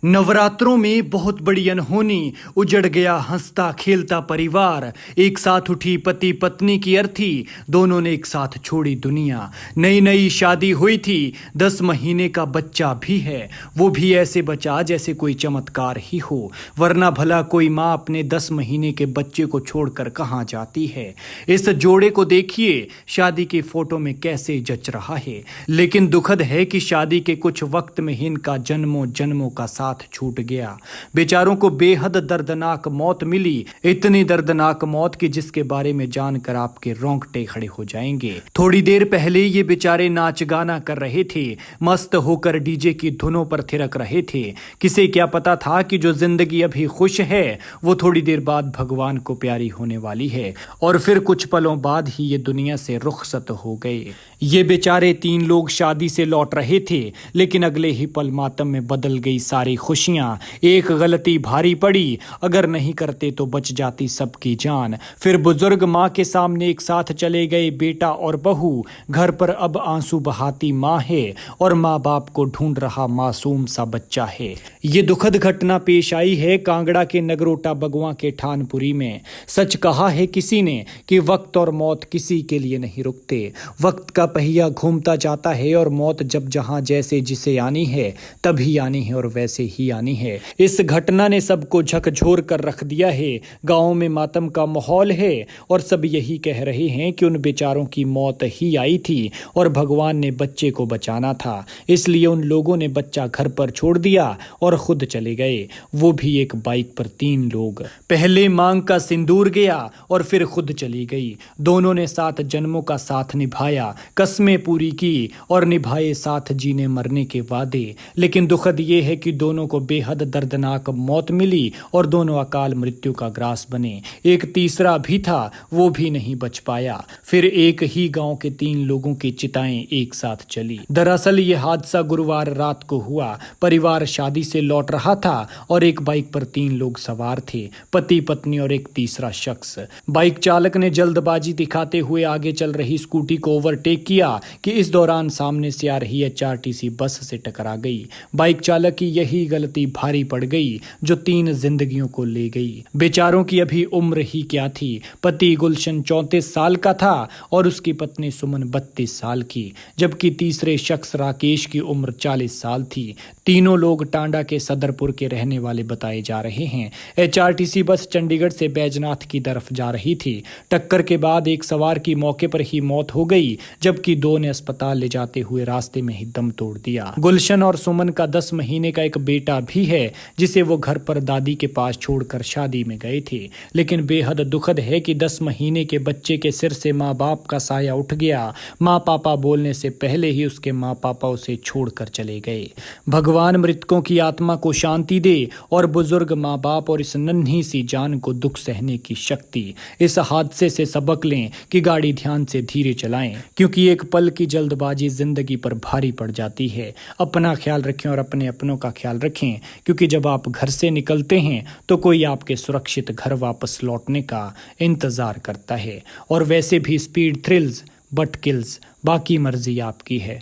नवरात्रों में बहुत बड़ी अनहोनी, उजड़ गया हंसता खेलता परिवार। एक साथ उठी पति पत्नी की अर्थी, दोनों ने एक साथ छोड़ी दुनिया। नई नई शादी हुई थी, 10 महीने का बच्चा भी है, वो भी ऐसे बचा जैसे कोई चमत्कार ही हो। वरना भला कोई माँ अपने 10 महीने के बच्चे को छोड़कर कहाँ जाती है। इस जोड़े को देखिए, शादी की फोटो में कैसे जच रहा है। लेकिन दुखद है कि शादी के कुछ वक्त में ही इनका जन्मों जन्मों का साथ छूट गया। बेचारों को बेहद दर्दनाक मौत मिली, इतनी दर्दनाक मौत कि जिसके बारे में जानकर आपके रोंगटे खड़े हो जाएंगे। थोड़ी देर पहले ये बेचारे नाच गाना कर रहे थे, मस्त होकर डीजे की धुनों पर थिरक रहे थे। किसे क्या पता था कि जो जिंदगी अभी खुश है वो थोड़ी देर बाद भगवान को प्यारी होने वाली है, और फिर कुछ पलों बाद ही ये दुनिया से रुखसत हो गए। ये बेचारे 3 लोग शादी से लौट रहे थे, लेकिन अगले ही पल मातम में बदल गई सारी खुशियां। एक गलती भारी पड़ी, अगर नहीं करते तो बच जाती सबकी जान। फिर बुजुर्ग माँ के सामने एक साथ चले गए बेटा और बहू। घर पर अब आंसू बहाती माँ है और माँ बाप को ढूंढ रहा मासूम सा बच्चा है। ये दुखद घटना पेश आई है कांगड़ा के नगरोटा बगवा के ठानपुरी में। सच कहा है किसी ने कि वक्त और मौत किसी के लिए नहीं रुकते। वक्त का पहिया घूमता जाता है और मौत जब जहां जैसे जिसे आनी है तभी आनी है और वैसे ही आनी है। इस घटना ने सबको झकझोर कर रख दिया है। गांव में मातम का माहौल है और सब यही कह रहे हैं कि उन बेचारों की मौत ही आई थी और भगवान ने बच्चे को बचाना था, इसलिए उन लोगों ने बच्चा घर पर छोड़ दिया और खुद चले गए, वो भी एक बाइक पर 3 लोग। पहले मांग का सिंदूर गया और फिर खुद चली गई। दोनों ने 7 जन्मों का साथ निभाया, कस्में पूरी की और निभाए साथ जीने मरने के वादे। लेकिन दुखद ये है कि दोनों को बेहद दर्दनाक मौत मिली और दोनों अकाल मृत्यु का ग्रास बने। एक तीसरा भी था, वो भी नहीं बच पाया। फिर एक ही गांव के 3 लोगों की चिताएं एक साथ चली। दरअसल ये हादसा गुरुवार रात को हुआ। परिवार शादी से लौट रहा था और एक बाइक पर 3 लोग सवार थे, पति पत्नी और एक तीसरा शख्स। बाइक चालक ने जल्दबाजी दिखाते हुए आगे चल रही स्कूटी को ओवरटेक किया कि इस दौरान सामने से आ रही एचआरटीसी बस से टकरा गई। बाइक चालक की यही गलती भारी पड़ गई जो 3 जिंदगियों को ले गई। बेचारों की अभी उम्र ही क्या थी। पति गुलशन 34 साल का था और उसकी पत्नी सुमन 32 साल की, जबकि तीसरे शख्स राकेश की उम्र 40 साल थी। तीनों लोग टांडा के सदरपुर के रहने वाले बताए जा रहे हैं। एचआरटीसी बस चंडीगढ़ से बैजनाथ की तरफ जा रही थी। टक्कर के बाद एक सवार की मौके पर ही मौत हो गई, जबकि 2 ने अस्पताल ले जाते हुए रास्ते में ही दम तोड़ दिया। गुलशन और सुमन का 10 महीने का एक बेटा भी है, जिसे वो घर पर दादी के पास छोड़कर शादी में गए थे। लेकिन बेहद दुखद है कि 10 महीने के बच्चे के सिर से माँ बाप का साया उठ गया। माँ पापा बोलने से पहले ही उसके माँ पापा उसे छोड़कर चले गए। भगवान मृतकों की आत्मा को शांति दे और बुजुर्ग माँ बाप और इस नन्ही सी जान को दुख सहने की शक्ति। इस हादसे से सबक लें कि गाड़ी ध्यान से धीरे चलाएं, क्योंकि एक पल की जल्दबाजी जिंदगी पर भारी पड़ जाती है। अपना ख्याल रखें और अपने अपनों का ख्याल रखें, क्योंकि जब आप घर से निकलते हैं तो कोई आपके सुरक्षित घर वापस लौटने का इंतजार करता है। और वैसे भी स्पीड थ्रिल्स बट किल्स, बाकी मर्जी आपकी है।